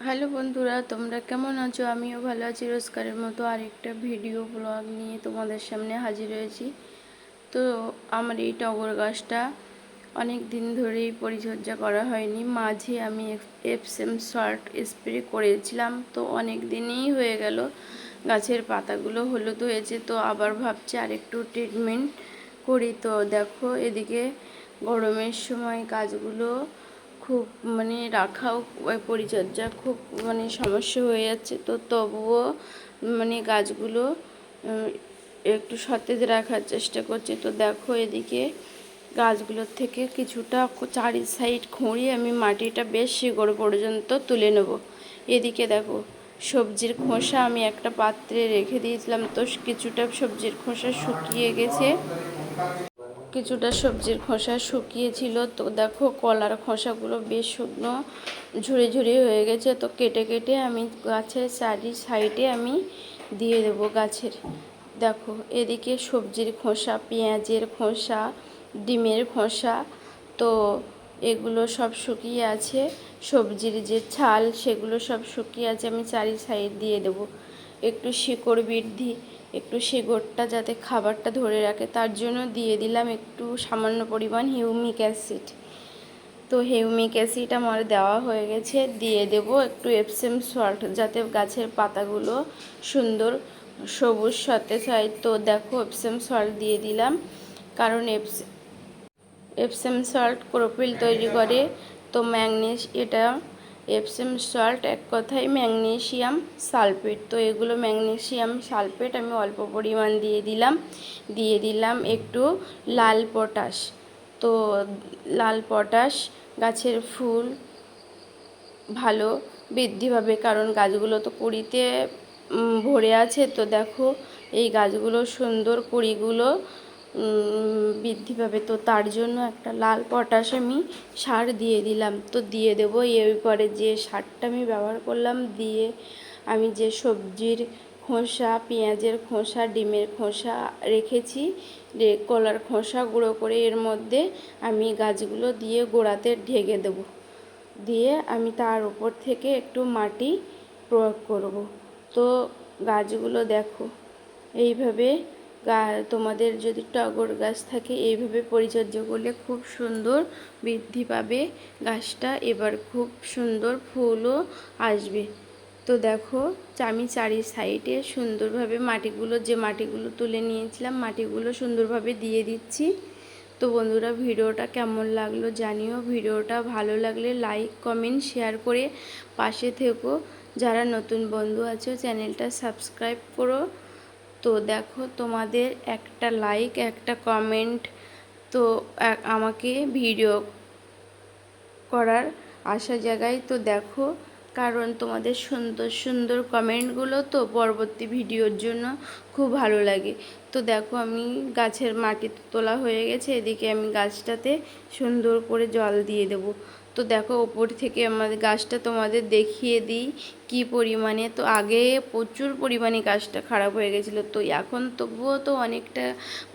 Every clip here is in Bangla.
হ্যালো বন্ধুরা, তোমরা কেমন আছো? আমিও ভালো আছি। রোজকারের মতো আরেকটা ভিডিও ব্লগ নিয়ে তোমাদের সামনে হাজির হয়েছি। তো আমার এই টগর গাছটা অনেক দিন ধরেই পরিচর্যা করা হয়নি। মাঝে আমি এপসেম সল্ট স্প্রে করেছিলাম, তো অনেক দিনই হয়ে গেল। গাছের পাতাগুলো হলুদ হয়েছে, তো আবার ভাবছি আরেকটু ট্রিটমেন্ট করি। তো দেখো, এদিকে গরমের সময় গাছগুলো খুব রাখাও পরিচর্যা খুব সমস্যা হয়ে যাচ্ছে। তো তবুও গাছগুলো একটু সতেজ রাখার চেষ্টা করছি। তো দেখো, এদিকে গাছগুলোর থেকে কিছুটা চারি সাইড খুঁড়িয়ে আমি মাটিটা বেশ শিকড় পর্যন্ত তুলে নেব। এদিকে দেখো, সবজির খোসা আমি একটা পাত্রে রেখে দিয়েছিলাম, তো কিছুটা সবজির খোসা শুকিয়ে গেছে। কিছুটা সবজির খোসা শুকিয়েছিল। তো দেখো, কলার খোসাগুলো বেশ শুকনো ঝুড়ি ঝুড়ি হয়ে গেছে। তো কেটে কেটে আমি গাছের চারি সাইডে আমি দিয়ে দেবো গাছের। দেখো, এদিকে সবজির খোসা, পেঁয়াজের খোসা, ডিমের খোসা, তো এগুলো সব শুকিয়ে আছে। সবজির যে ছাল, সেগুলো সব শুকিয়ে আছে, আমি চারি সাইড দিয়ে দেবো। একটু শিকড় বৃদ্ধি, একটু শিকড়টা যাতে খাবারটা ধরে রাখে, তার জন্য দিয়ে দিলাম একটু সামান্য পরিমাণ হিউমিক অ্যাসিড। তো হিউমিক অ্যাসিড আমার দেওয়া হয়ে গেছে। দিয়ে দেব একটু এপসেম সল্ট, যাতে গাছের পাতাগুলো সুন্দর সবুজ সতেজ হয়। তো দেখো, এপসেম সল্ট দিয়ে দিলাম, কারণ এপসেম সল্ট ক্লোরোফিল তৈরি করে। তো এটা এপসেম সল্ট এক কথায় ম্যাগনেসিয়াম সালফেট। তো এগুলো ম্যাগনেসিয়াম সালফেট আমি অল্প পরিমাণ দিয়ে দিলাম একটু লাল পটাশ। তো লাল পটাশ গাছের ফুল ভালো বৃদ্ধি পাবে, কারণ গাছগুলো তো কুঁড়িতে ভরে আছে। তো দেখো, এই গাছগুলো সুন্দর কুঁড়িগুলো বৃদ্ধি পাবে। তো তার জন্য একটা লাল পটাশ আমি সার দিয়ে দিলাম। তো দিয়ে দেবো এরপরে যে সারটা আমি ব্যবহার করলাম, দিয়ে আমি যে সবজির খোসা, পেঁয়াজের খোসা, ডিমের খোসা রেখেছি, কলার খোসা গুঁড়ো করে এর মধ্যে আমি গাছগুলো দিয়ে গোড়াতে ঢেকে দেবো। দিয়ে আমি তার উপর থেকে একটু মাটি প্রয়োগ করব। তো গাছগুলো দেখো, এইভাবে তোমাদের যদি টগর গাছ থাকে, এইভাবে পরিচর্যা করলে খুব সুন্দর বৃদ্ধি পাবে গাছটা। এবার খুব সুন্দর ফুলও আসবে। তো দেখো, আমি চারি সাইডে সুন্দরভাবে মাটিগুলো তুলে নিয়েছিলাম, মাটিগুলো সুন্দরভাবে দিয়ে দিচ্ছি। তো বন্ধুরা, ভিডিওটা কেমন লাগলো জানিও। ভিডিওটা ভালো লাগলে লাইক, কমেন্ট, শেয়ার করে পাশে থেকো। যারা নতুন বন্ধু আছো, চ্যানেলটা সাবস্ক্রাইব করো। তো দেখো, তোমাদের একটা লাইক, একটা কমেন্ট তো আমাকে ভিডিও করার আশা জাগায়। তো দেখো, কারণ তোমাদের সুন্দর সুন্দর কমেন্টগুলো তো পরবর্তী ভিডিওর জন্য খুব ভালো লাগে। তো দেখো, আমি গাছের মাটি তোলা হয়ে গেছে, এদিকে আমি গাছটাতে সুন্দর করে জল দিয়ে দেব। তো দেখো, ওপর থেকে আমাদের গাছটা তোমাদের দেখিয়ে দিই কি পরিমাণে। তো আগে প্রচুর পরিমাণে গাছটা খারাপ হয়ে গেছিলো, তো এখন তবুও তো অনেকটা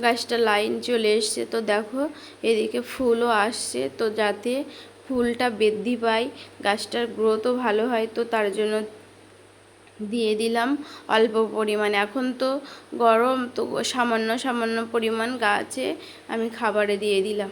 গাছটা লাইন চলে এসছে। তো দেখো, এদিকে ফুলও আসছে। তো যাতে ফুলটা বৃদ্ধি পায়, গাছটার গ্রোথও ভালো হয়, তো তার জন্য দিয়ে দিলাম অল্প পরিমাণে। এখন তো গরম, তো সামান্য সামান্য পরিমাণ গাছে আমি খাবারে দিয়ে দিলাম।